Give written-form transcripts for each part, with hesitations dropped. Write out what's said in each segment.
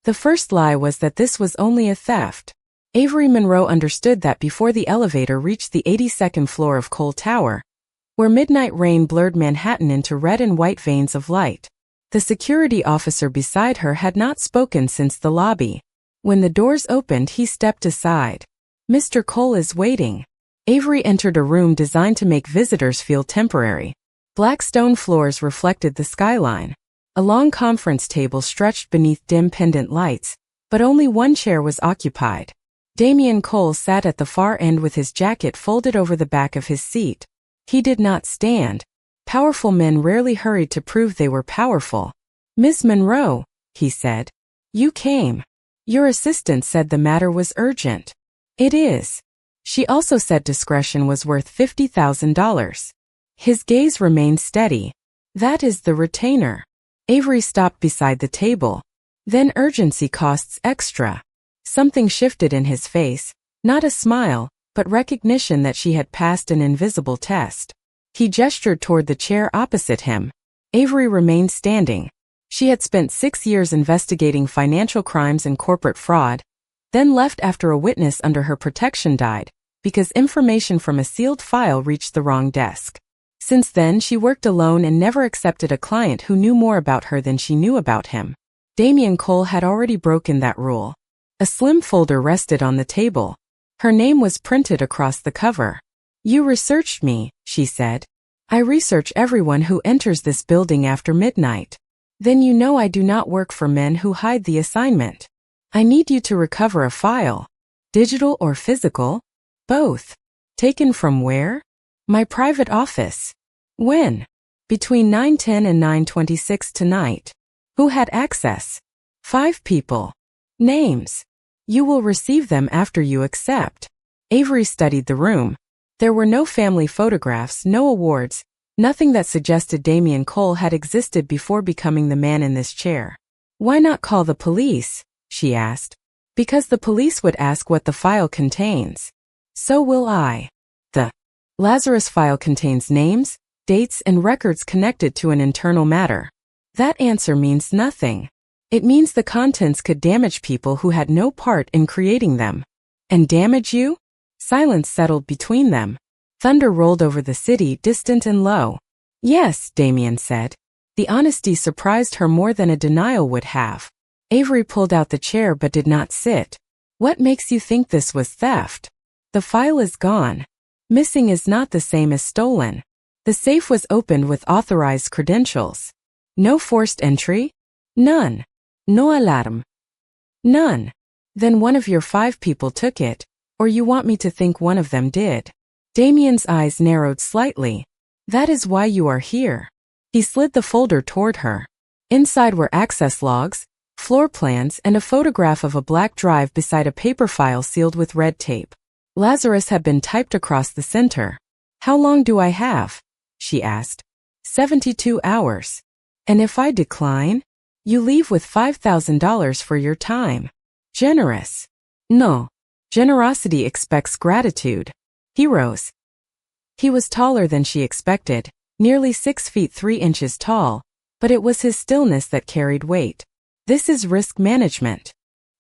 The first lie was that this was only a theft. Avery Monroe understood that before the elevator reached the 82nd floor of Cole Tower, where midnight rain blurred Manhattan into red and white veins of light. The security officer beside her had not spoken since the lobby. When the doors opened, he stepped aside. "Mr. Cole is waiting." Avery entered a room designed to make visitors feel temporary. Black stone floors reflected the skyline. A long conference table stretched beneath dim pendant lights, but only one chair was occupied. Damian Cole sat at the far end with his jacket folded over the back of his seat. He did not stand. Powerful men rarely hurried to prove they were powerful. "Miss Monroe," he said. "You came. Your assistant said the matter was urgent." "It is." She also said discretion was worth $50,000. His gaze remained steady. "That is the retainer." Avery stopped beside the table. "Then urgency costs extra." Something shifted in his face, not a smile, but recognition that she had passed an invisible test. He gestured toward the chair opposite him. Avery remained standing. She had spent 6 years investigating financial crimes and corporate fraud, then left after a witness under her protection died, because information from a sealed file reached the wrong desk. Since then, she worked alone and never accepted a client who knew more about her than she knew about him. Damian Cole had already broken that rule. A slim folder rested on the table. Her name was printed across the cover. "You researched me," she said. "I research everyone who enters this building after midnight. Then you know I do not work for men who hide the assignment. I need you to recover a file. Digital or physical? Both. Taken from where? My private office. When? Between 9:10 and 9:26 tonight. Who had access? 5 people. Names. You will receive them after you accept." Avery studied the room. There were no family photographs, no awards, nothing that suggested Damian Cole had existed before becoming the man in this chair. "Why not call the police?" she asked. "Because the police would ask what the file contains. So will I. The Lazarus file contains names, dates, and records connected to an internal matter. That answer means nothing. It means the contents could damage people who had no part in creating them." "And damage you?" Silence settled between them. Thunder rolled over the city, distant and low. "Yes," Damian said. The honesty surprised her more than a denial would have. Avery pulled out the chair but did not sit. "What makes you think this was theft?" "The file is gone. Missing is not the same as stolen. The safe was opened with authorized credentials. No forced entry? None. No alarm? None. Then one of your 5 people took it, or you want me to think one of them did." Damian's eyes narrowed slightly. "That is why you are here." He slid the folder toward her. Inside were access logs, floor plans, and a photograph of a black drive beside a paper file sealed with red tape. Lazarus had been typed across the center. "How long do I have?" she asked. 72 hours. "And if I decline? You leave with $5,000 for your time. Generous." "No. Generosity expects gratitude." He rose. He was taller than she expected, nearly 6 feet 3 inches tall, but it was his stillness that carried weight. "This is risk management."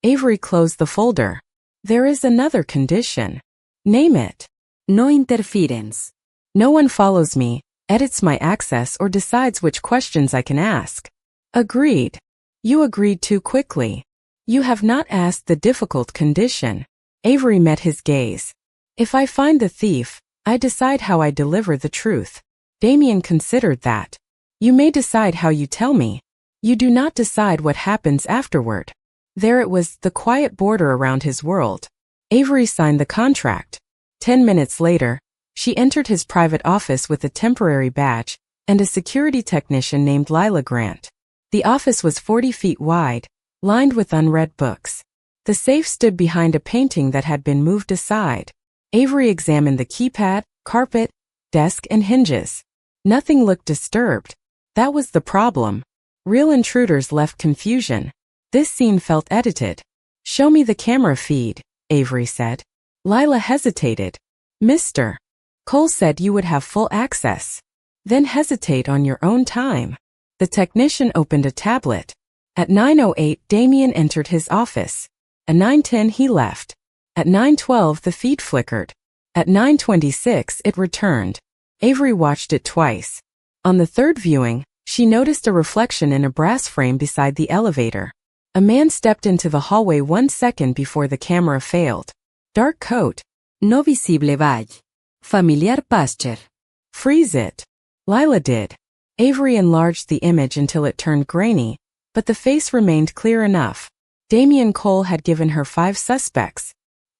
Avery closed the folder. "There is another condition." "Name it." "No interference." "No one follows me, edits my access, or decides which questions I can ask." "Agreed." "You agreed too quickly. You have not asked the difficult condition." Avery met his gaze. "If I find the thief, I decide how I deliver the truth." Damian considered that. "You may decide how you tell me. You do not decide what happens afterward." There it was, the quiet border around his world. Avery signed the contract. 10 minutes later, she entered his private office with a temporary badge and a security technician named Lila Grant. The office was 40 feet wide, lined with unread books. The safe stood behind a painting that had been moved aside. Avery examined the keypad, carpet, desk, and hinges. Nothing looked disturbed. That was the problem. Real intruders left confusion. This scene felt edited. "Show me the camera feed," Avery said. Lila hesitated. "Mr. Cole said you would have full access. Then hesitate on your own time." The technician opened a tablet. At 9:08, Damien entered his office. At 9:10, he left. At 9:12, the feed flickered. At 9:26, it returned. Avery watched it twice. On the third viewing, she noticed a reflection in a brass frame beside the elevator. A man stepped into the hallway 1 second before the camera failed. Dark coat. No visible badge. Familiar posture. Freeze it. Lila did. Avery enlarged the image until it turned grainy, but the face remained clear enough. Damien Cole had given her 5 suspects.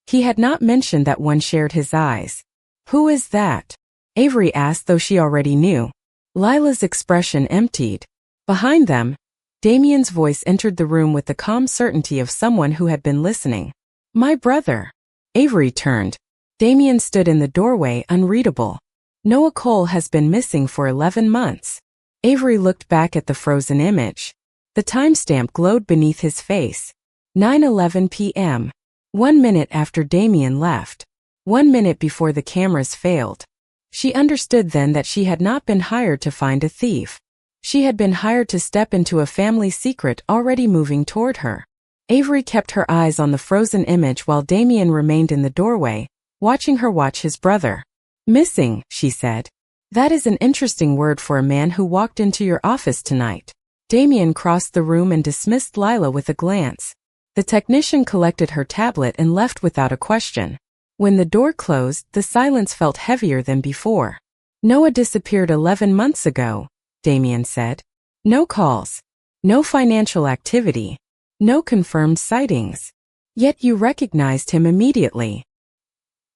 He had not mentioned that one shared his eyes. Who is that? Avery asked, though she already knew. Lila's expression emptied. Behind them, Damien's voice entered the room with the calm certainty of someone who had been listening. My brother. Avery turned. Damien stood in the doorway, unreadable. Noah Cole has been missing for 11 months. Avery looked back at the frozen image. The timestamp glowed beneath his face. 9:11 p.m. 1 minute after Damien left. 1 minute before the cameras failed. She understood then that she had not been hired to find a thief. She had been hired to step into a family secret already moving toward her. Avery kept her eyes on the frozen image while Damien remained in the doorway, watching her watch his brother. Missing, she said. That is an interesting word for a man who walked into your office tonight. Damien crossed the room and dismissed Lila with a glance. The technician collected her tablet and left without a question. When the door closed, the silence felt heavier than before. Noah disappeared 11 months ago, Damien said. No calls. No financial activity. No confirmed sightings. Yet you recognized him immediately.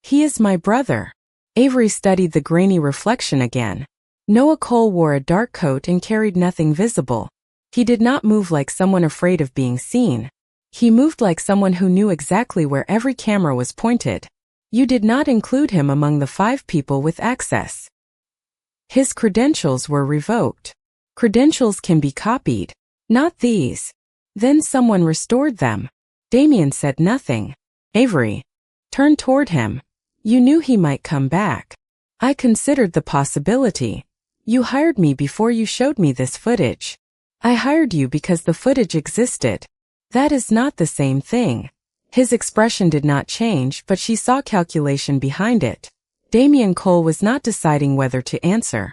He is my brother. Avery studied the grainy reflection again. Noah Cole wore a dark coat and carried nothing visible. He did not move like someone afraid of being seen. He moved like someone who knew exactly where every camera was pointed. You did not include him among the 5 people with access. His credentials were revoked. Credentials can be copied. Not these. Then someone restored them. Damien said nothing. Avery turned toward him. You knew he might come back. I considered the possibility. You hired me before you showed me this footage. I hired you because the footage existed. That is not the same thing. His expression did not change, but she saw calculation behind it. Damien Cole was not deciding whether to answer.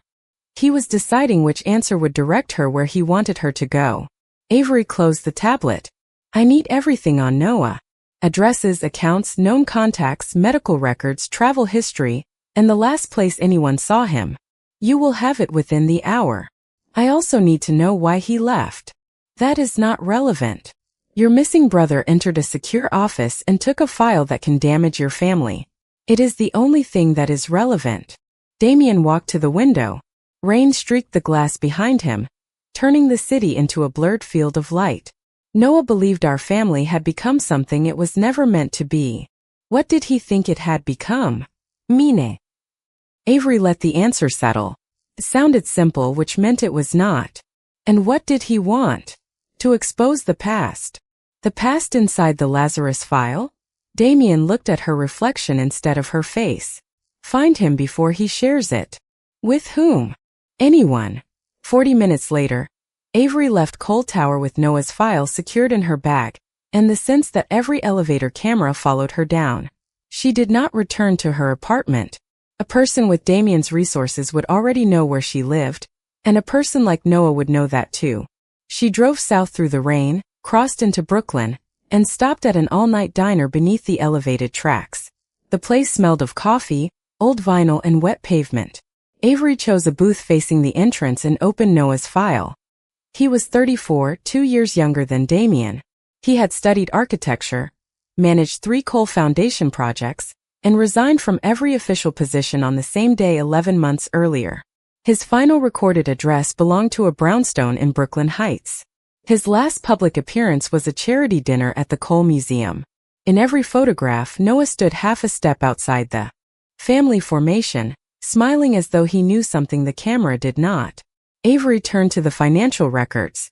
He was deciding which answer would direct her where he wanted her to go. Avery closed the tablet. I need everything on Noah. Addresses, accounts, known contacts, medical records, travel history, and the last place anyone saw him. You will have it within the hour. I also need to know why he left. That is not relevant. Your missing brother entered a secure office and took a file that can damage your family. It is the only thing that is relevant. Damien walked to the window. Rain streaked the glass behind him, turning the city into a blurred field of light. Noah believed our family had become something it was never meant to be. What did he think it had become? Mine. Avery let the answer settle. It sounded simple, which meant it was not. And what did he want? To expose the past. The past inside the Lazarus file? Damien looked at her reflection instead of her face. Find him before he shares it. With whom? Anyone. 40 minutes later, Avery left Cole Tower with Noah's file secured in her bag, and the sense that every elevator camera followed her down. She did not return to her apartment. A person with Damien's resources would already know where she lived, and a person like Noah would know that too. She drove south through the rain, crossed into Brooklyn, and stopped at an all-night diner beneath the elevated tracks. The place smelled of coffee, old vinyl, and wet pavement. Avery chose a booth facing the entrance and opened Noah's file. He was 34, 2 years younger than Damien. He had studied architecture, managed 3 Cole Foundation projects, and resigned from every official position on the same day 11 months earlier. His final recorded address belonged to a brownstone in Brooklyn Heights. His last public appearance was a charity dinner at the Cole Museum. In every photograph, Noah stood half a step outside the family formation, smiling as though he knew something the camera did not. Avery turned to the financial records.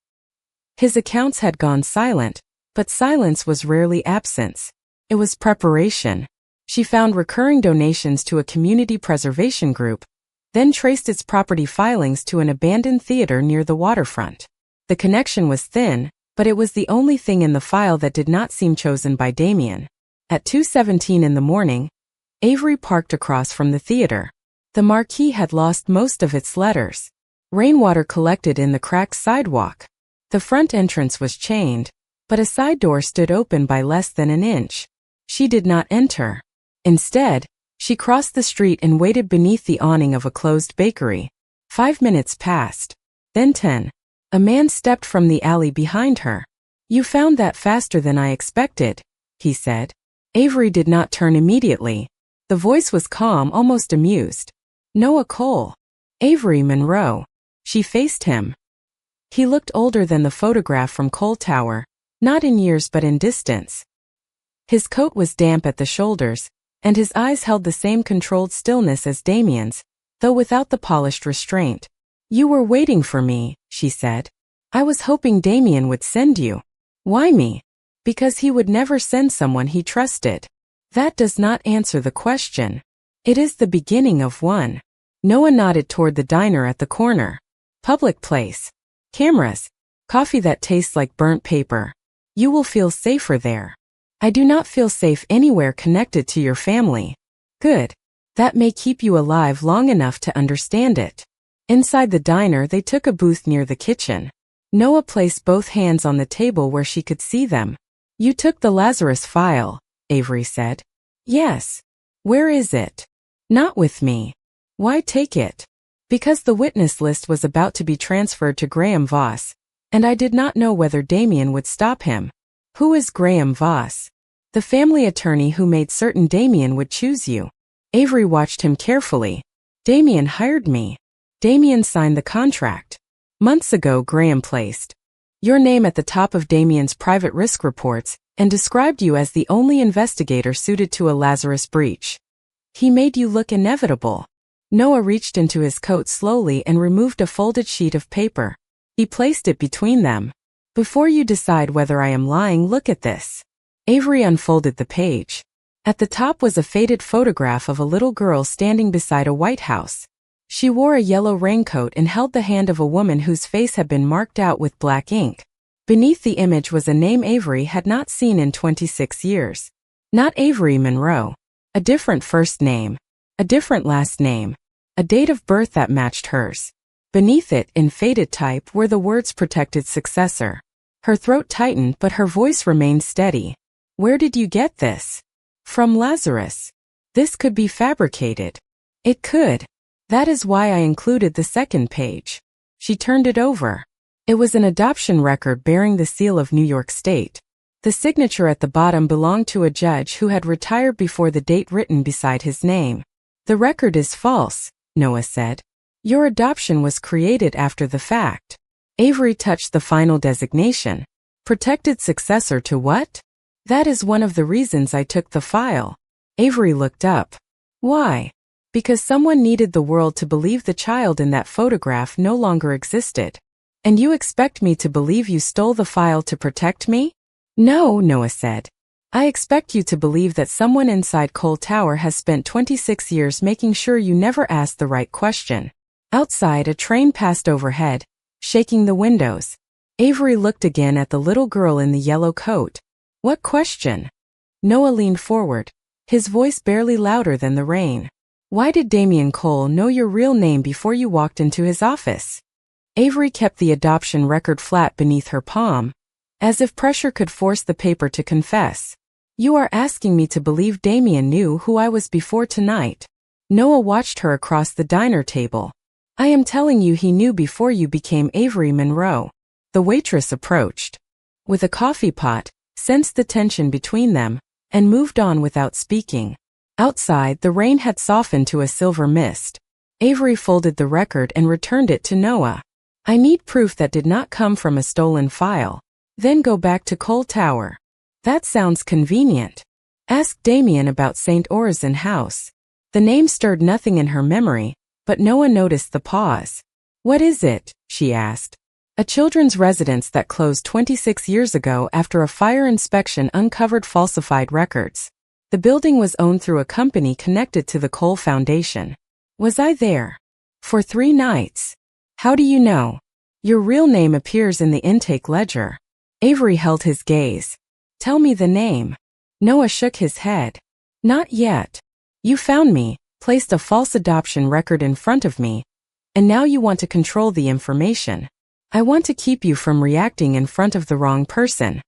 His accounts had gone silent, but silence was rarely absence. It was preparation. She found recurring donations to a community preservation group, then traced its property filings to an abandoned theater near the waterfront. The connection was thin, But it was the only thing in the file that did not seem chosen by Damien. At 2:17 in the morning, Avery parked across from the theater. The marquee had lost most of its letters. Rainwater collected in the cracked sidewalk. The front entrance was chained, but a side door stood open by less than an inch. She did not enter. Instead, she crossed the street and waited beneath the awning of a closed bakery. 5 minutes passed. Then 10. A man stepped from the alley behind her. "You found that faster than I expected," he said. Avery did not turn immediately. The voice was calm, almost amused. "Noah Cole." "Avery Monroe." She faced him. He looked older than the photograph from Cole Tower, not in years but in distance. His coat was damp at the shoulders, and his eyes held the same controlled stillness as Damien's, though without the polished restraint. "You were waiting for me," she said. "I was hoping Damien would send you." "Why me?" "Because he would never send someone he trusted." "That does not answer the question." "It is the beginning of one." Noah nodded toward the diner at the corner. "Public place. Cameras. Coffee that tastes like burnt paper. You will feel safer there." "I do not feel safe anywhere connected to your family." "Good. That may keep you alive long enough to understand it." Inside the diner, they took a booth near the kitchen. Noah placed both hands on the table where she could see them. "You took the Lazarus file," Avery said. "Yes." "Where is it?" "Not with me." "Why take it?" "Because the witness list was about to be transferred to Graham Voss, and I did not know whether Damien would stop him." "Who is Graham Voss?" "The family attorney who made certain Damien would choose you." Avery watched him carefully. "Damien hired me." "Damien signed the contract." "Months ago Graham placed your name at the top of Damien's private risk reports and described you as the only investigator suited to a Lazarus breach. He made you look inevitable." Noah reached into his coat slowly and removed a folded sheet of paper. He placed it between them. "Before you decide whether I am lying, look at this." Avery unfolded the page. At the top was a faded photograph of a little girl standing beside a White House. She wore a yellow raincoat and held the hand of a woman whose face had been marked out with black ink. Beneath the image was a name Avery had not seen in 26 years. Not Avery Monroe. A different first name. A different last name. A date of birth that matched hers. Beneath it, in faded type, were the words "protected successor." Her throat tightened, but her voice remained steady. "Where did you get this?" "From Lazarus." "This could be fabricated." "It could. That is why I included the second page." She turned it over. It was an adoption record bearing the seal of New York State. The signature at the bottom belonged to a judge who had retired before the date written beside his name. "The record is false," Noah said. "Your adoption was created after the fact." Avery touched the final designation. "Protected successor to what?" "That is one of the reasons I took the file." Avery looked up. "Why?" "Because someone needed the world to believe the child in that photograph no longer existed." "And you expect me to believe you stole the file to protect me?" "No," Noah said. "I expect you to believe that someone inside Cole Tower has spent 26 years making sure you never asked the right question." Outside, a train passed overhead, shaking the windows. Avery looked again at the little girl in the yellow coat. "What question?" Noah leaned forward, his voice barely louder than the rain. "Why did Damien Cole know your real name before you walked into his office?" Avery kept the adoption record flat beneath her palm, as if pressure could force the paper to confess. "You are asking me to believe Damien knew who I was before tonight." Noah watched her across the diner table. "I am telling you he knew before you became Avery Monroe." The waitress approached with a coffee pot, sensed the tension between them, and moved on without speaking. Outside, the rain had softened to a silver mist. Avery folded the record and returned it to Noah. "I need proof that did not come from a stolen file. Then go back to Cole Tower." "That sounds convenient. Ask Damien about St. Orzin House." The name stirred nothing in her memory, but Noah noticed the pause. "What is it?" she asked. "A children's residence that closed 26 years ago after a fire inspection uncovered falsified records. The building was owned through a company connected to the Cole Foundation." "Was I there?" "For 3 nights." "How do you know?" "Your real name appears in the intake ledger." Avery held his gaze. Tell me the name. Noah shook his head. Not yet. You found me, placed a false adoption record in front of me, and now you want to control the information. I want to keep you from reacting in front of the wrong person.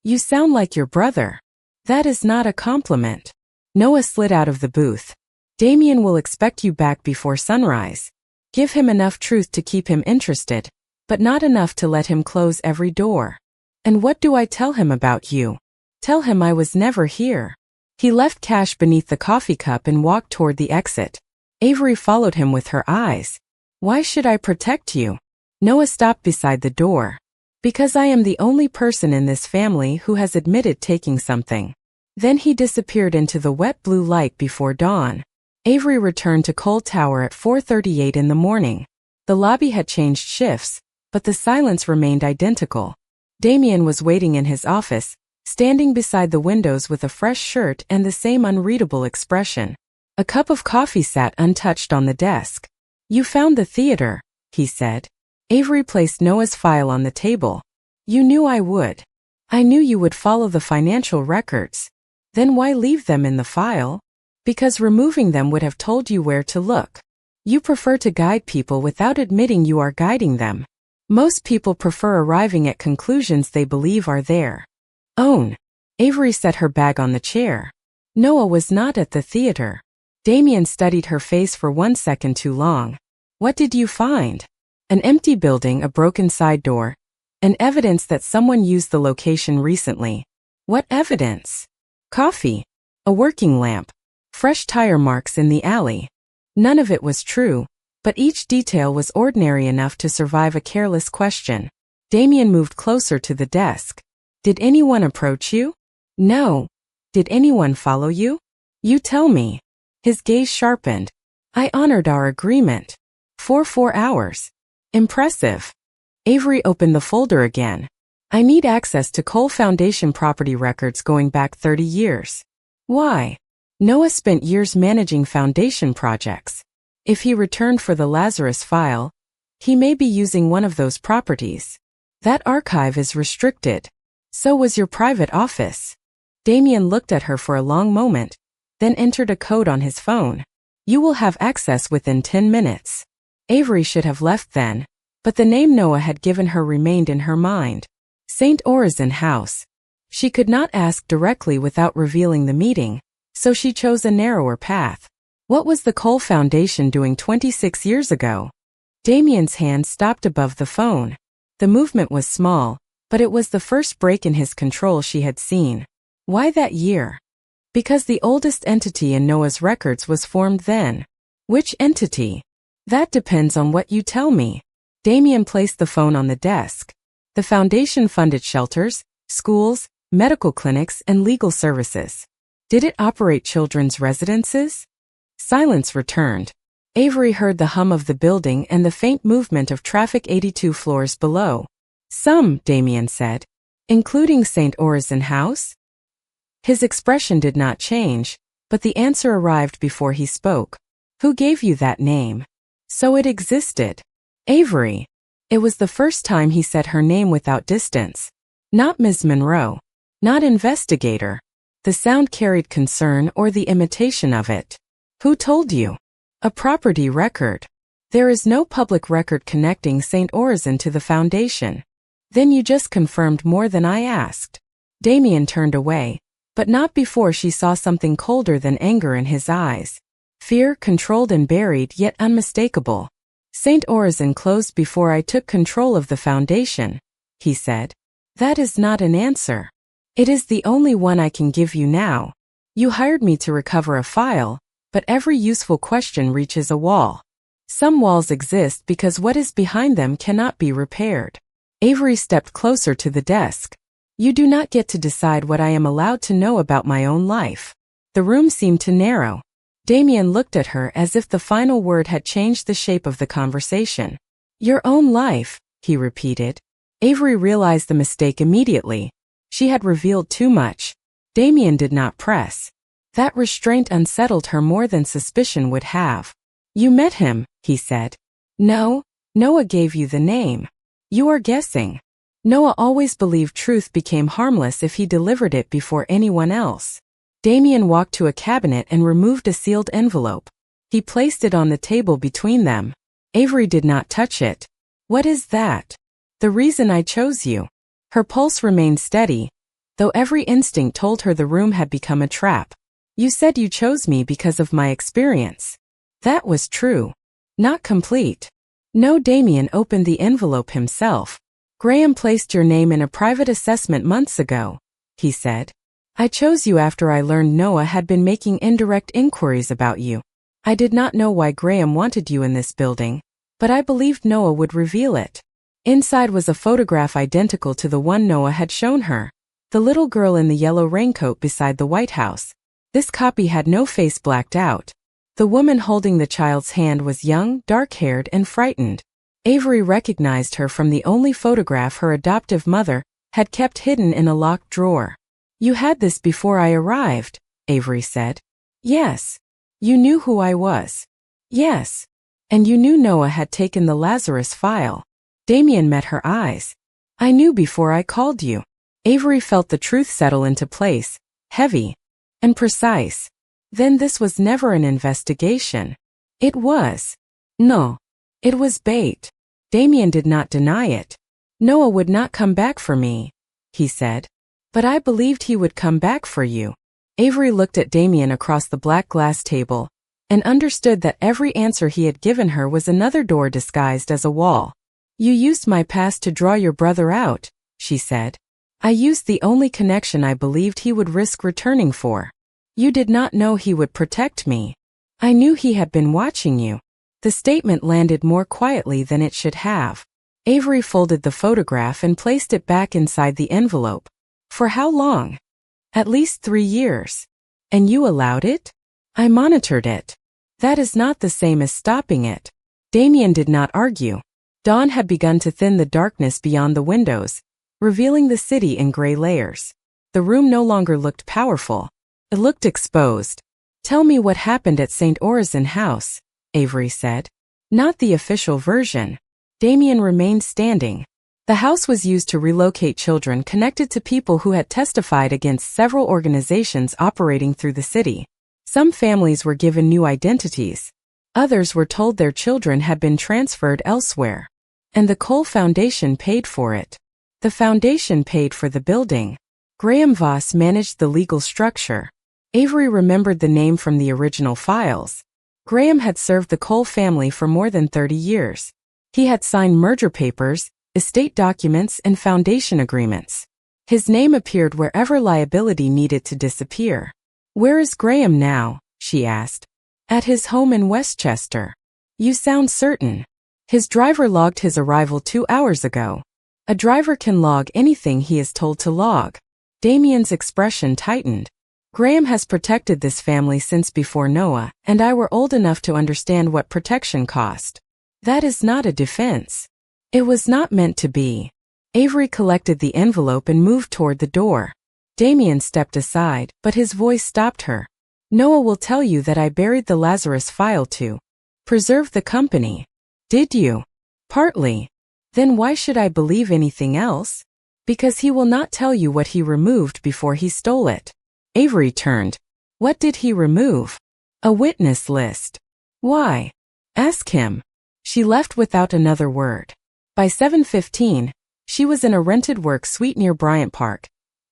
You sound like your brother. That is not a compliment. Noah slid out of the booth. Damien will expect you back before sunrise. Give him enough truth to keep him interested, but not enough to let him close every door. And what do I tell him about you? Tell him I was never here. He left cash beneath the coffee cup and walked toward the exit. Avery followed him with her eyes. Why should I protect you? Noah stopped beside the door. Because I am the only person in this family who has admitted taking something. Then he disappeared into the wet blue light before dawn. Avery returned to Cole Tower at 4:38 in the morning. The lobby had changed shifts, but the silence remained identical. Damien was waiting in his office, standing beside the windows with a fresh shirt and the same unreadable expression. A cup of coffee sat untouched on the desk. You found the theater, he said. Avery placed Noah's file on the table. You knew I would. I knew you would follow the financial records. Then why leave them in the file? Because removing them would have told you where to look. You prefer to guide people without admitting you are guiding them. Most people prefer arriving at conclusions they believe are there. Own. Avery set her bag on the chair. Noah was not at the theater. Damien studied her face for 1 second too long. What did you find? An empty building, a broken side door, and evidence that someone used the location recently. What evidence? Coffee. A working lamp. Fresh tire marks in the alley. None of it was true, but each detail was ordinary enough to survive a careless question. Damien moved closer to the desk. Did anyone approach you? No. Did anyone follow you? You tell me. His gaze sharpened. I honored our agreement. For 4 hours. Impressive. Avery opened the folder again. I need access to Cole Foundation property records going back 30 years. Why? Noah spent years managing foundation projects. If he returned for the Lazarus file, he may be using one of those properties. That archive is restricted. So was your private office. Damien looked at her for a long moment, then entered a code on his phone. You will have access within 10 minutes. Avery should have left then, but the name Noah had given her remained in her mind. St. Orazin House. She could not ask directly without revealing the meeting, so she chose a narrower path. What was the Cole Foundation doing 26 years ago? Damien's hand stopped above the phone. The movement was small, but it was the first break in his control she had seen. Why that year? Because the oldest entity in Noah's records was formed then. Which entity? That depends on what you tell me. Damien placed the phone on the desk. The foundation funded shelters, schools, medical clinics, and legal services. Did it operate children's residences? Silence returned. Avery heard the hum of the building and the faint movement of traffic 82 floors below. Some, Damien said. Including St. Orazin House? His expression did not change, but the answer arrived before he spoke. Who gave you that name? So it existed. Avery. It was the first time he said her name without distance. Not Ms. Monroe. Not investigator. The sound carried concern or the imitation of it. Who told you? A property record. There is no public record connecting St. Orazin to the foundation. Then you just confirmed more than I asked. Damien turned away, but not before she saw something colder than anger in his eyes. Fear, controlled and buried, yet unmistakable. St. Orazin closed before I took control of the foundation, he said. That is not an answer. It is the only one I can give you now. You hired me to recover a file, but every useful question reaches a wall. Some walls exist because what is behind them cannot be repaired. Avery stepped closer to the desk. You do not get to decide what I am allowed to know about my own life. The room seemed to narrow. Damien looked at her as if the final word had changed the shape of the conversation. Your own life, he repeated. Avery realized the mistake immediately. She had revealed too much. Damien did not press. That restraint unsettled her more than suspicion would have. You met him, he said. No, Noah gave you the name. You are guessing. Noah always believed truth became harmless if he delivered it before anyone else. Damien walked to a cabinet and removed a sealed envelope. He placed it on the table between them. Avery did not touch it. What is that? The reason I chose you. Her pulse remained steady, though every instinct told her the room had become a trap. You said you chose me because of my experience. That was true. Not complete. No, Damien opened the envelope himself. Graham placed your name in a private assessment months ago, he said. I chose you after I learned Noah had been making indirect inquiries about you. I did not know why Graham wanted you in this building, but I believed Noah would reveal it. Inside was a photograph identical to the one Noah had shown her. The little girl in the yellow raincoat beside the White House. This copy had no face blacked out. The woman holding the child's hand was young, dark-haired, and frightened. Avery recognized her from the only photograph her adoptive mother had kept hidden in a locked drawer. You had this before I arrived, Avery said. Yes. You knew who I was. Yes. And you knew Noah had taken the Lazarus file. Damien met her eyes. I knew before I called you. Avery felt the truth settle into place, heavy and precise. Then this was never an investigation. It was. No. It was bait. Damien did not deny it. Noah would not come back for me, he said. But I believed he would come back for you. Avery looked at Damien across the black glass table and understood that every answer he had given her was another door disguised as a wall. You used my past to draw your brother out, she said. I used the only connection I believed he would risk returning for. You did not know he would protect me. I knew he had been watching you. The statement landed more quietly than it should have. Avery folded the photograph and placed it back inside the envelope. For how long? At least 3 years. And you allowed it? I monitored it. That is not the same as stopping it. Damien did not argue. Dawn had begun to thin the darkness beyond the windows, revealing the city in gray layers. The room no longer looked powerful. It looked exposed. Tell me what happened at St. Orazin House, Avery said. Not the official version. Damien remained standing. The house was used to relocate children connected to people who had testified against several organizations operating through the city. Some families were given new identities. Others were told their children had been transferred elsewhere. And the Cole Foundation paid for it. The foundation paid for the building. Graham Voss managed the legal structure. Avery remembered the name from the original files. Graham had served the Cole family for more than 30 years. He had signed merger papers, estate documents, and foundation agreements. His name appeared wherever liability needed to disappear. Where is Graham now? She asked. At his home in Westchester. You sound certain. His driver logged his arrival 2 hours ago. A driver can log anything he is told to log. Damien's expression tightened. Graham has protected this family since before Noah and I were old enough to understand what protection cost. That is not a defense. It was not meant to be. Avery collected the envelope and moved toward the door. Damien stepped aside, but his voice stopped her. Noah will tell you that I buried the Lazarus file to preserve the company. Did you? Partly. Then why should I believe anything else? Because he will not tell you what he removed before he stole it. Avery turned. What did he remove? A witness list. Why? Ask him. She left without another word. By 7:15, she was in a rented work suite near Bryant Park,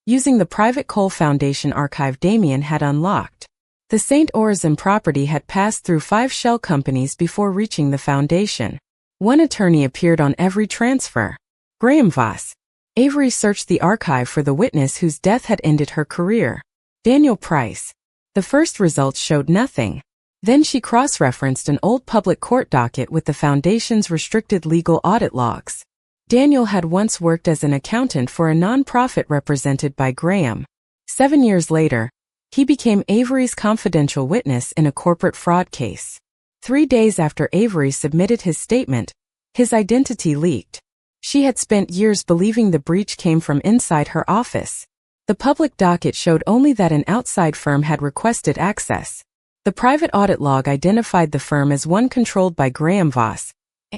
using the private Cole Foundation archive Damien had unlocked. The St. Orazin property had passed through 5 shell companies before reaching the foundation. One attorney appeared on every transfer. Graham Voss. Avery searched the archive for the witness whose death had ended her career. Daniel Price. The first results showed nothing. Then she cross-referenced an old public court docket with the foundation's restricted legal audit logs. Daniel had once worked as an accountant for a non-profit represented by Graham. 7 years later, he became Avery's confidential witness in a corporate fraud case. 3 days after Avery submitted his statement, his identity leaked. She had spent years believing the breach came from inside her office. The public docket showed only that an outside firm had requested access. The private audit log identified the firm as one controlled by Graham Voss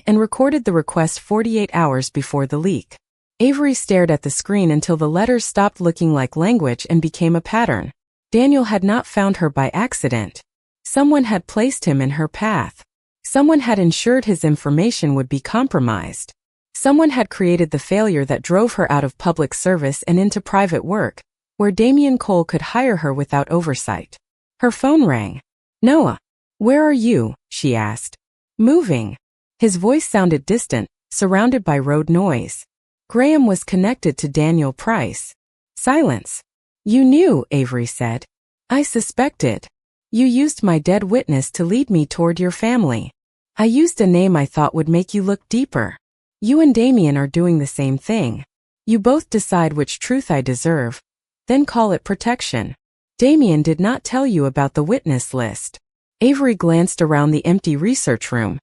and recorded the request 48 hours before the leak. Avery stared at the screen until the letters stopped looking like language and became a pattern. Daniel had not found her by accident. Someone had placed him in her path. Someone had ensured his information would be compromised. Someone had created the failure that drove her out of public service and into private work, where Damian Cole could hire her without oversight. Her phone rang. "Noah, where are you?" she asked. "Moving." His voice sounded distant, surrounded by road noise. Graham was connected to Daniel Price. Silence. "You knew," Avery said. "I suspected. You used my dead witness to lead me toward your family. I used a name I thought would make you look deeper. You and Damian are doing the same thing. You both decide which truth I deserve, then call it protection. Damian did not tell you about the witness list." Avery glanced around the empty research room.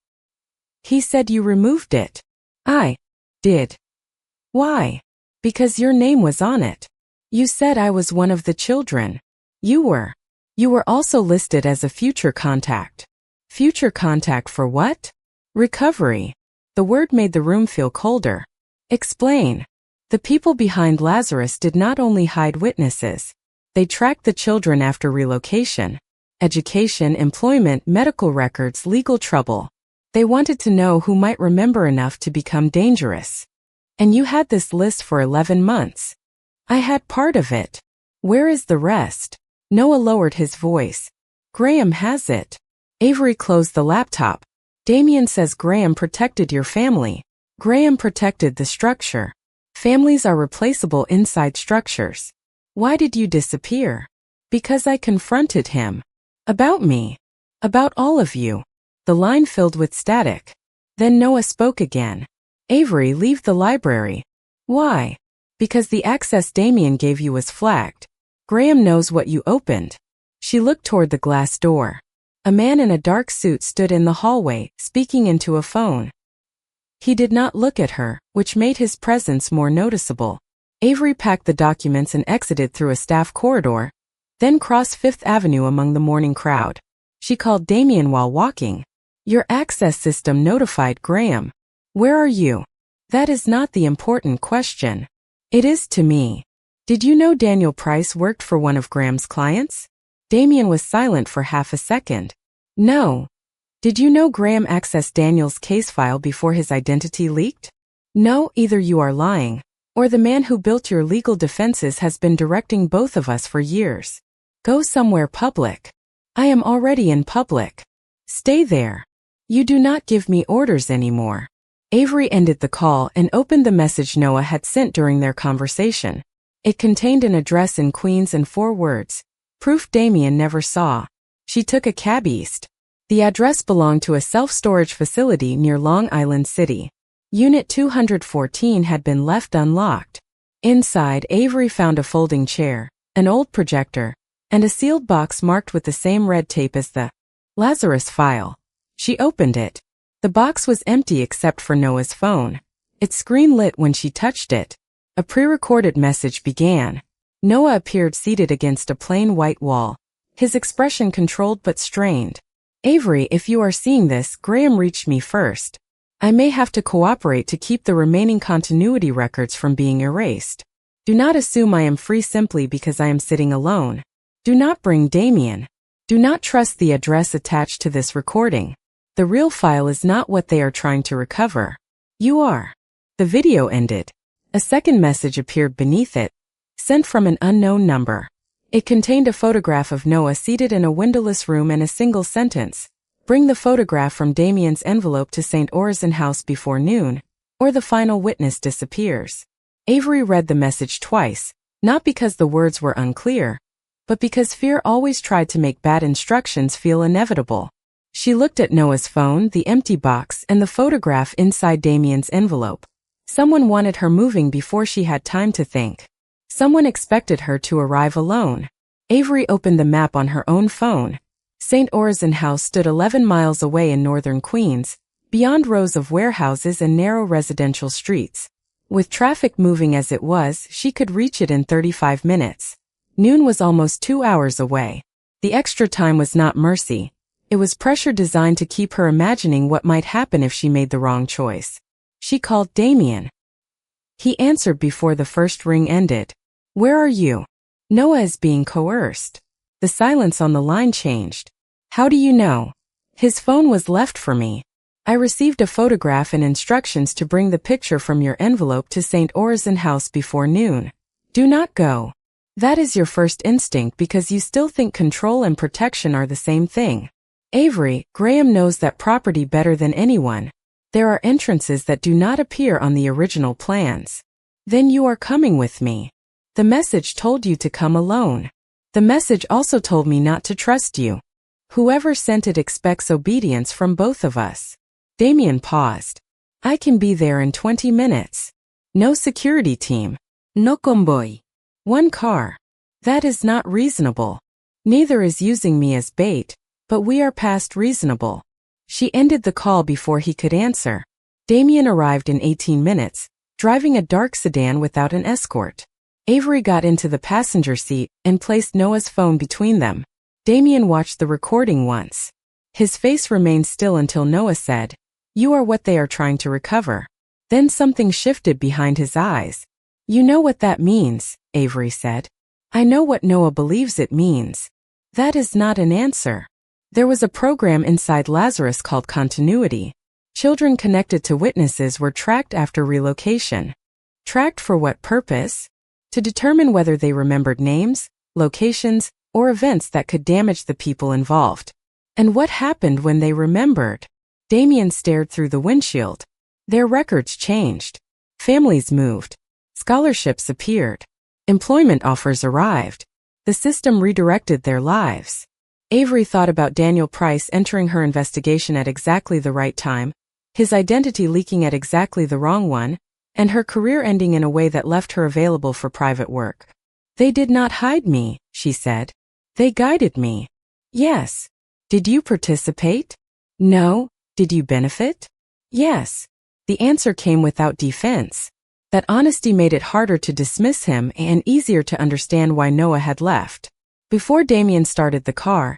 "He said you removed it." "I did." "Why?" "Because your name was on it. You said I was one of the children. You were. You were also listed as a future contact." "Future contact for what?" "Recovery." The word made the room feel colder. "Explain." "The people behind Lazarus did not only hide witnesses. They tracked the children after relocation. Education, employment, medical records, legal trouble. They wanted to know who might remember enough to become dangerous. And you had this list for 11 months. I had part of it. Where is the rest?" Noah lowered his voice. "Graham has it." Avery closed the laptop. "Damian says Graham protected your family. Graham protected the structure. Families are replaceable inside structures. Why did you disappear?" "Because I confronted him." "About me." "About all of you." The line filled with static. Then Noah spoke again. "Avery, leave the library." "Why?" "Because the access Damian gave you was flagged. Graham knows what you opened." She looked toward the glass door. A man in a dark suit stood in the hallway, speaking into a phone. He did not look at her, which made his presence more noticeable. Avery packed the documents and exited through a staff corridor, then crossed Fifth Avenue among the morning crowd. She called Damian while walking. "Your access system notified Graham. Where are you?" "That is not the important question." "It is to me." "Did you know Daniel Price worked for one of Graham's clients?" Damian was silent for half a second. "No." "Did you know Graham accessed Daniel's case file before his identity leaked?" "No, either you are lying, or the man who built your legal defenses has been directing both of us for years. Go somewhere public." "I am already in public." "Stay there. You do not give me orders anymore." Avery ended the call and opened the message Noah had sent during their conversation. It contained an address in Queens and 4 words. Proof Damian never saw. She took a cab east. The address belonged to a self-storage facility near Long Island City. Unit 214 had been left unlocked. Inside, Avery found a folding chair, an old projector, and a sealed box marked with the same red tape as the Lazarus file. She opened it. The box was empty except for Noah's phone. Its screen lit when she touched it. A pre-recorded message began. Noah appeared seated against a plain white wall, his expression controlled but strained. "Avery, if you are seeing this, Graham reached me first. I may have to cooperate to keep the remaining continuity records from being erased. Do not assume I am free simply because I am sitting alone. Do not bring Damian. Do not trust the address attached to this recording. The real file is not what they are trying to recover. You are." The video ended. A second message appeared beneath it, sent from an unknown number. It contained a photograph of Noah seated in a windowless room and a single sentence. "Bring the photograph from Damian's envelope to St. Orison House before noon, or the final witness disappears." Avery read the message twice, not because the words were unclear, but because fear always tried to make bad instructions feel inevitable. She looked at Noah's phone, the empty box, and the photograph inside Damian's envelope. Someone wanted her moving before she had time to think. Someone expected her to arrive alone. Avery opened the map on her own phone. St. Orison House stood 11 miles away in northern Queens, beyond rows of warehouses and narrow residential streets. With traffic moving as it was, she could reach it in 35 minutes. Noon was almost 2 hours away. The extra time was not mercy. It was pressure designed to keep her imagining what might happen if she made the wrong choice. She called Damian. He answered before the first ring ended. Where are you? Noah is being coerced. The silence on the line changed. How do you know? His phone was left for me. I received a photograph and instructions to bring the picture from your envelope to St. Orzan House before noon. Do not go. That is your first instinct because you still think control and protection are the same thing. Avery, Graham knows that property better than anyone. There are entrances that do not appear on the original plans. Then you are coming with me. The message told you to come alone. The message also told me not to trust you. Whoever sent it expects obedience from both of us. Damien paused. I can be there in 20 minutes. No security team. No convoy. One car. That is not reasonable. Neither is using me as bait, but we are past reasonable. She ended the call before he could answer. Damien arrived in 18 minutes, driving a dark sedan without an escort. Avery got into the passenger seat and placed Noah's phone between them. Damien watched the recording once. His face remained still until Noah said, "You are what they are trying to recover." Then something shifted behind his eyes. "You know what that means," Avery said. "I know what Noah believes it means." That is not an answer. There was a program inside Lazarus called Continuity. Children connected to witnesses were tracked after relocation. Tracked for what purpose? To determine whether they remembered names, locations, or events that could damage the people involved. And what happened when they remembered? Damien stared through the windshield. Their records changed. Families moved. Scholarships appeared. Employment offers arrived. The system redirected their lives. Avery thought about Daniel Price entering her investigation at exactly the right time, his identity leaking at exactly the wrong one, and her career ending in a way that left her available for private work. They did not hide me, she said. They guided me. Yes. Did you participate? No. Did you benefit? Yes. The answer came without defense. That honesty made it harder to dismiss him and easier to understand why Noah had left. Before Damien started the car,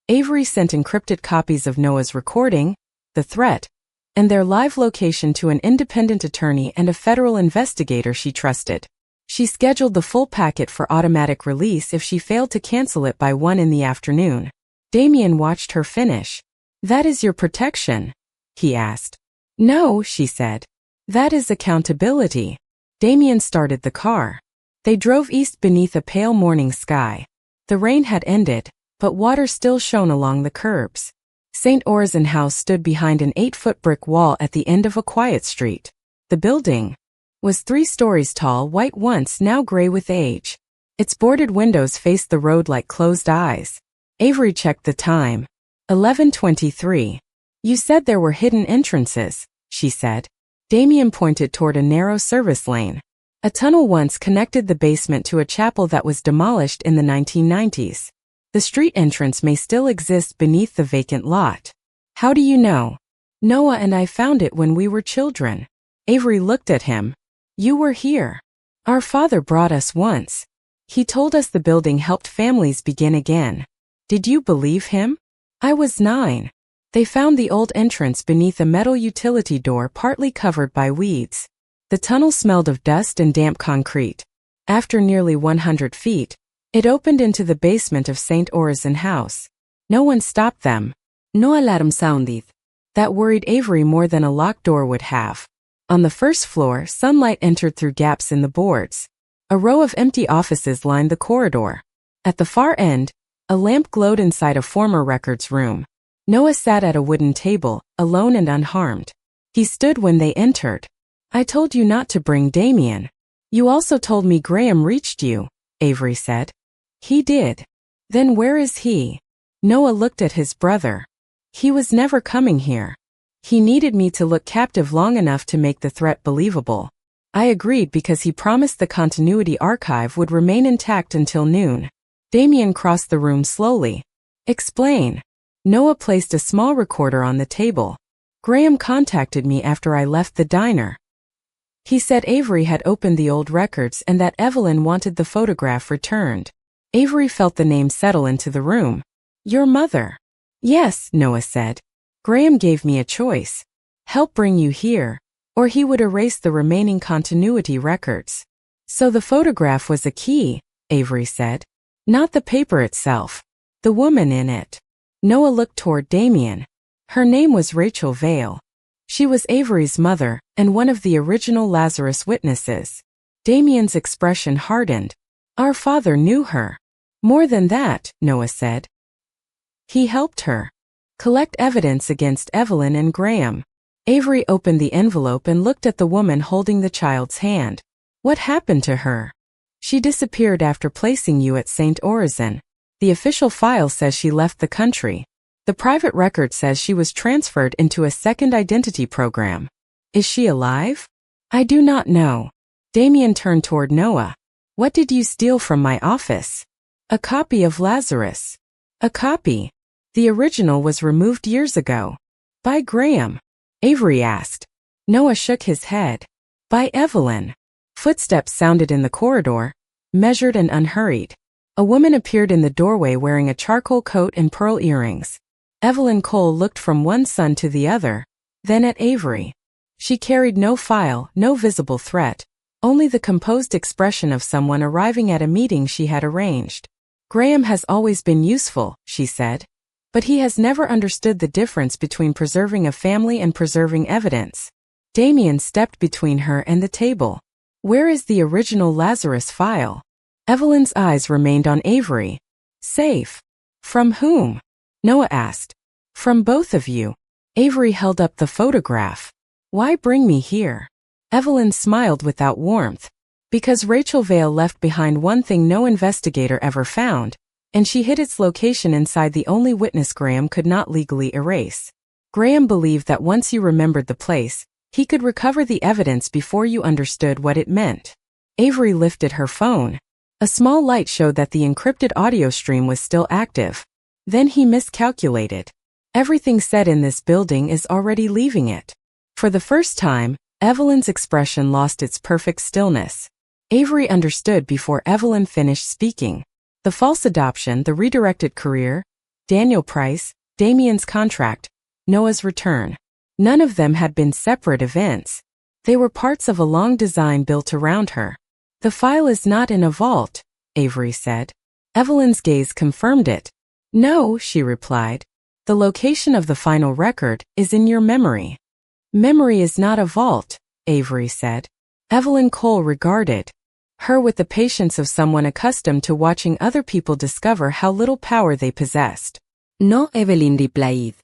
Avery sent encrypted copies of Noah's recording, the threat, and their live location to an independent attorney and a federal investigator she trusted. She scheduled the full packet for automatic release if she failed to cancel it by 1 in the afternoon. Damien watched her finish. That is your protection? He asked. No, she said. That is accountability. Damien started the car. They drove east beneath a pale morning sky. The rain had ended, but water still shone along the curbs. St. Orzan House stood behind an 8-foot brick wall at the end of a quiet street. The building was 3 stories tall, white once, now gray with age. Its boarded windows faced the road like closed eyes. Avery checked the time. 11:23. You said there were hidden entrances, she said. Damien pointed toward a narrow service lane. A tunnel once connected the basement to a chapel that was demolished in the 1990s. The street entrance may still exist beneath the vacant lot. How do you know? Noah and I found it when we were children. Avery looked at him. You were here. Our father brought us once. He told us the building helped families begin again. Did you believe him? I was 9. They found the old entrance beneath a metal utility door partly covered by weeds. The tunnel smelled of dust and damp concrete. After nearly 100 feet, it opened into the basement of St. Orzan House. No one stopped them. No alarm sounded. That worried Avery more than a locked door would have. On the first floor, sunlight entered through gaps in the boards. A row of empty offices lined the corridor. At the far end, a lamp glowed inside a former records room. Noah sat at a wooden table, alone and unharmed. He stood when they entered. I told you not to bring Damien. You also told me Graham reached you, Avery said. He did. Then where is he? Noah looked at his brother. He was never coming here. He needed me to look captive long enough to make the threat believable. I agreed because he promised the continuity archive would remain intact until noon. Damien crossed the room slowly. Explain. Noah placed a small recorder on the table. Graham contacted me after I left the diner. He said Avery had opened the old records and that Evelyn wanted the photograph returned. Avery felt the name settle into the room. Your mother. Yes, Noah said. Graham gave me a choice. Help bring you here, or he would erase the remaining continuity records. So the photograph was a key, Avery said. Not the paper itself. The woman in it. Noah looked toward Damien. Her name was Rachel Vale. She was Avery's mother and one of the original Lazarus witnesses. Damien's expression hardened. Our father knew her. More than that, Noah said. He helped her collect evidence against Evelyn and Graham. Avery opened the envelope and looked at the woman holding the child's hand. What happened to her? She disappeared after placing you at St. Orizon. The official file says she left the country. The private record says she was transferred into a second identity program. Is she alive? I do not know. Damien turned toward Noah. What did you steal from my office? A copy of Lazarus. A copy. The original was removed years ago. By Graham? Avery asked. Noah shook his head. By Evelyn. Footsteps sounded in the corridor, measured and unhurried. A woman appeared in the doorway wearing a charcoal coat and pearl earrings. Evelyn Cole looked from one son to the other, then at Avery. She carried no file, no visible threat, only the composed expression of someone arriving at a meeting she had arranged. Graham has always been useful, she said. But he has never understood the difference between preserving a family and preserving evidence. Damien stepped between her and the table. Where is the original Lazarus file? Evelyn's eyes remained on Avery. Safe. From whom? Noah asked. From both of you. Avery held up the photograph. Why bring me here? Evelyn smiled without warmth. Because Rachel Vale left behind one thing no investigator ever found, and she hid its location inside the only witness Graham could not legally erase. Graham believed that once you remembered the place, he could recover the evidence before you understood what it meant. Avery lifted her phone. A small light showed that the encrypted audio stream was still active. Then he miscalculated. Everything said in this building is already leaving it. For the first time, Evelyn's expression lost its perfect stillness. Avery understood before Evelyn finished speaking. The false adoption, the redirected career, Daniel Price, Damien's contract, Noah's return. None of them had been separate events. They were parts of a long design built around her. The file is not in a vault, Avery said. Evelyn's gaze confirmed it. No, she replied. The location of the final record is in your memory. Memory is not a vault, Avery said. Evelyn Cole regarded her with the patience of someone accustomed to watching other people discover how little power they possessed. No, Evelyn replied.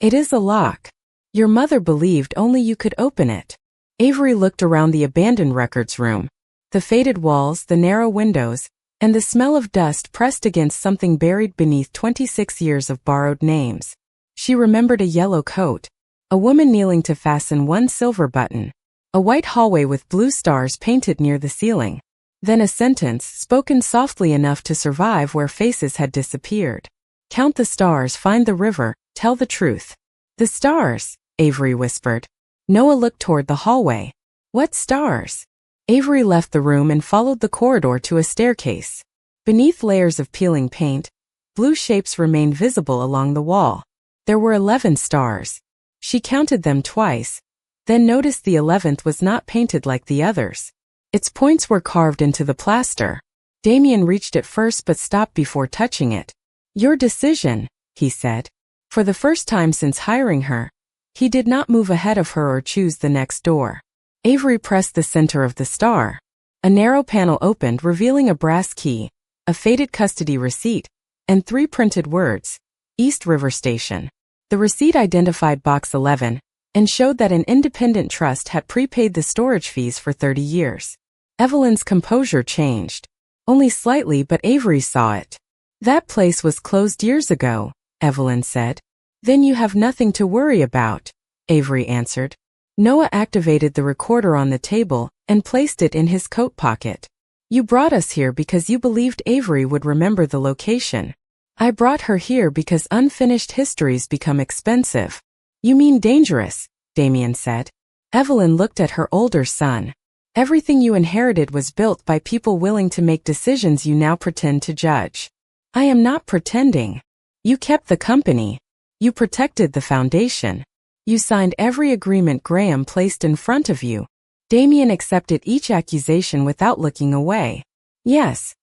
It is a lock. Your mother believed only you could open it. Avery looked around the abandoned records room. The faded walls, the narrow windows, and the smell of dust pressed against something buried beneath 26 years of borrowed names. She remembered a yellow coat, a woman kneeling to fasten one silver button, a white hallway with blue stars painted near the ceiling. Then a sentence spoken softly enough to survive where faces had disappeared. Count the stars, find the river, tell the truth. The stars, Avery whispered. Noah looked toward the hallway. What stars? Avery left the room and followed the corridor to a staircase. Beneath layers of peeling paint, blue shapes remained visible along the wall. There were 11 stars. She counted them twice, then noticed the 11th was not painted like the others. Its points were carved into the plaster. Damien reached it first but stopped before touching it. Your decision, he said. For the first time since hiring her, he did not move ahead of her or choose the next door. Avery pressed the center of the star. A narrow panel opened, revealing a brass key, a faded custody receipt, and 3 printed words, East River Station. The receipt identified Box 11 and showed that an independent trust had prepaid the storage fees for 30 years. Evelyn's composure changed. Only slightly, but Avery saw it. That place was closed years ago, Evelyn said. Then you have nothing to worry about, Avery answered. Noah activated the recorder on the table and placed it in his coat pocket. You brought us here because you believed Avery would remember the location. I brought her here because unfinished histories become expensive. You mean dangerous, Damien said. Evelyn looked at her older son. Everything you inherited was built by people willing to make decisions you now pretend to judge. I am not pretending. You kept the company. You protected the foundation. You signed every agreement Graham placed in front of you. Damien accepted each accusation without looking away. Yes.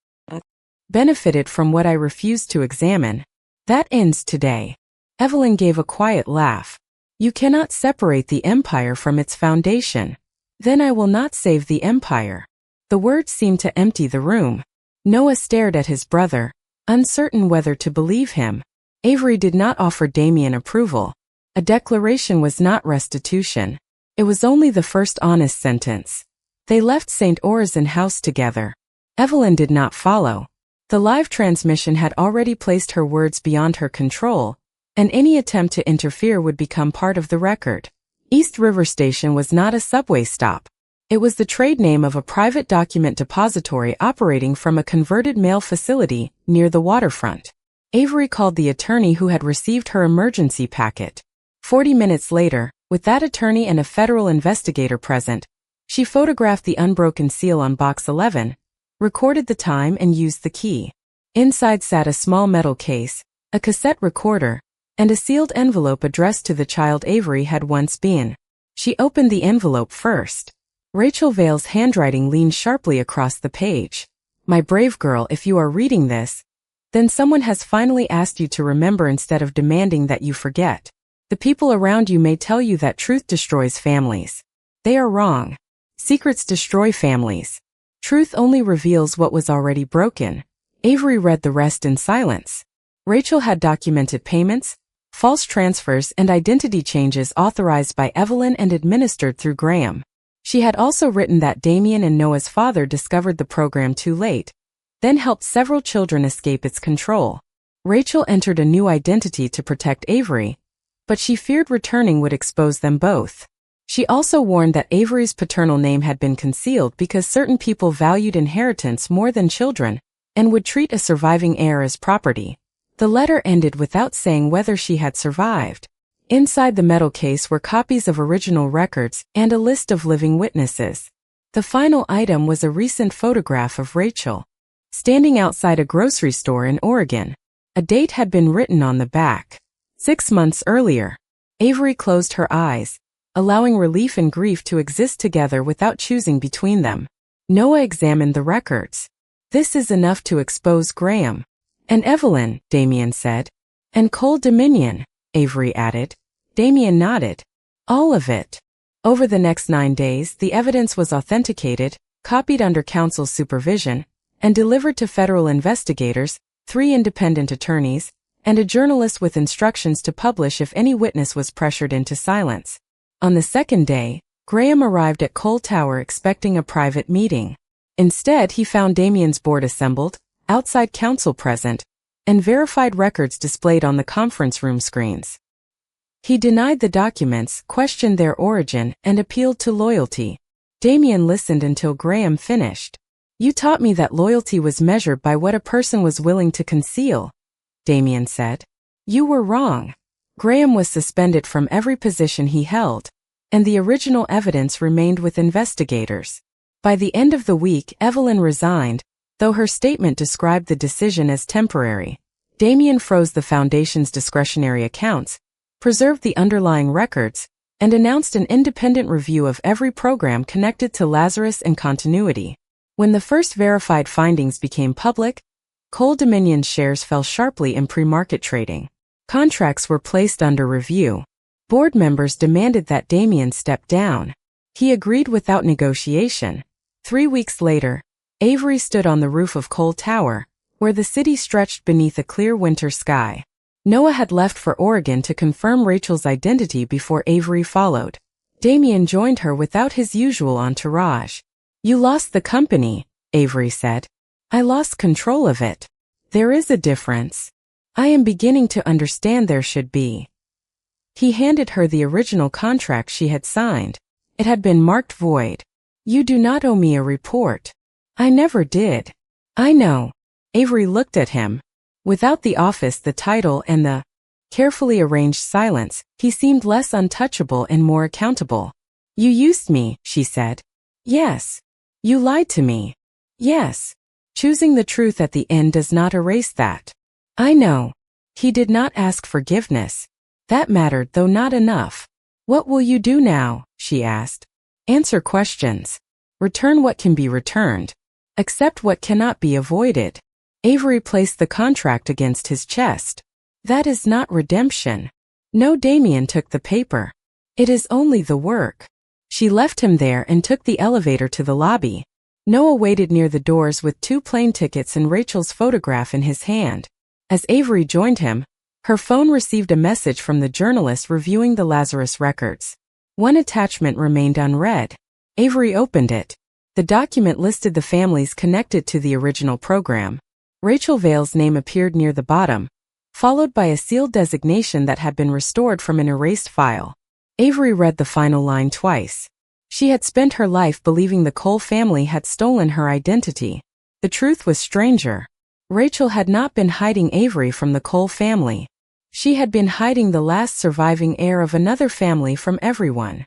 Benefited from what I refused to examine. That ends today. Evelyn gave a quiet laugh. You cannot separate the empire from its foundation. Then I will not save the empire. The words seemed to empty the room. Noah stared at his brother, uncertain whether to believe him. Avery did not offer Damien approval. A declaration was not restitution. It was only the first honest sentence. They left St. Orzin House together. Evelyn did not follow. The live transmission had already placed her words beyond her control, and any attempt to interfere would become part of the record. East River Station was not a subway stop. It was the trade name of a private document depository operating from a converted mail facility near the waterfront. Avery called the attorney who had received her emergency packet. 40 minutes later, with that attorney and a federal investigator present, she photographed the unbroken seal on box 11, recorded the time and used the key. Inside sat a small metal case, a cassette recorder, and a sealed envelope addressed to the child Avery had once been. She opened the envelope first. Rachel Vale's handwriting leaned sharply across the page. My brave girl, if you are reading this, then someone has finally asked you to remember instead of demanding that you forget. The people around you may tell you that truth destroys families. They are wrong. Secrets destroy families. Truth only reveals what was already broken. Avery read the rest in silence. Rachel had documented payments, false transfers and identity changes authorized by Evelyn and administered through Graham. She had also written that Damien and Noah's father discovered the program too late, then helped several children escape its control. Rachel entered a new identity to protect Avery, but she feared returning would expose them both. She also warned that Avery's paternal name had been concealed because certain people valued inheritance more than children and would treat a surviving heir as property. The letter ended without saying whether she had survived. Inside the metal case were copies of original records and a list of living witnesses. The final item was a recent photograph of Rachel, standing outside a grocery store in Oregon. A date had been written on the back. 6 months earlier. Avery closed her eyes, allowing relief and grief to exist together without choosing between them. Noah examined the records. This is enough to expose Graham. And Evelyn, Damien said. And Cole Dominion, Avery added. Damien nodded. All of it. Over the next 9 days, the evidence was authenticated, copied under counsel's supervision, and delivered to federal investigators, 3 independent attorneys, and a journalist with instructions to publish if any witness was pressured into silence. On the second day, Graham arrived at Cole Tower expecting a private meeting. Instead, he found Damien's board assembled, outside counsel present, and verified records displayed on the conference room screens. He denied the documents, questioned their origin, and appealed to loyalty. Damien listened until Graham finished. You taught me that loyalty was measured by what a person was willing to conceal, Damien said. You were wrong. Graham was suspended from every position he held, and the original evidence remained with investigators. By the end of the week, Evelyn resigned, though her statement described the decision as temporary. Damien froze the foundation's discretionary accounts, preserved the underlying records, and announced an independent review of every program connected to Lazarus and continuity. When the first verified findings became public, Cole Dominion's shares fell sharply in pre-market trading. Contracts were placed under review. Board members demanded that Damien step down. He agreed without negotiation. 3 weeks later, Avery stood on the roof of Cole Tower, where the city stretched beneath a clear winter sky. Noah had left for Oregon to confirm Rachel's identity before Avery followed. Damien joined her without his usual entourage. You lost the company, Avery said. I lost control of it. There is a difference. I am beginning to understand there should be. He handed her the original contract she had signed. It had been marked void. You do not owe me a report. I never did. I know. Avery looked at him. Without the office, the title, and the carefully arranged silence, he seemed less untouchable and more accountable. You used me, she said. Yes. You lied to me. Yes. Choosing the truth at the end does not erase that. I know. He did not ask forgiveness. That mattered, though not enough. "What will you do now?" she asked. "Answer questions. Return what can be returned. Accept what cannot be avoided." Avery placed the contract against his chest. "That is not redemption." "No." Damien took the paper. "It is only the work." She left him there and took the elevator to the lobby. Noah waited near the doors with 2 plane tickets and Rachel's photograph in his hand. As Avery joined him, her phone received a message from the journalist reviewing the Lazarus records. One attachment remained unread. Avery opened it. The document listed the families connected to the original program. Rachel Vale's name appeared near the bottom, followed by a sealed designation that had been restored from an erased file. Avery read the final line twice. She had spent her life believing the Cole family had stolen her identity. The truth was stranger. Rachel had not been hiding Avery from the Cole family. She had been hiding the last surviving heir of another family from everyone.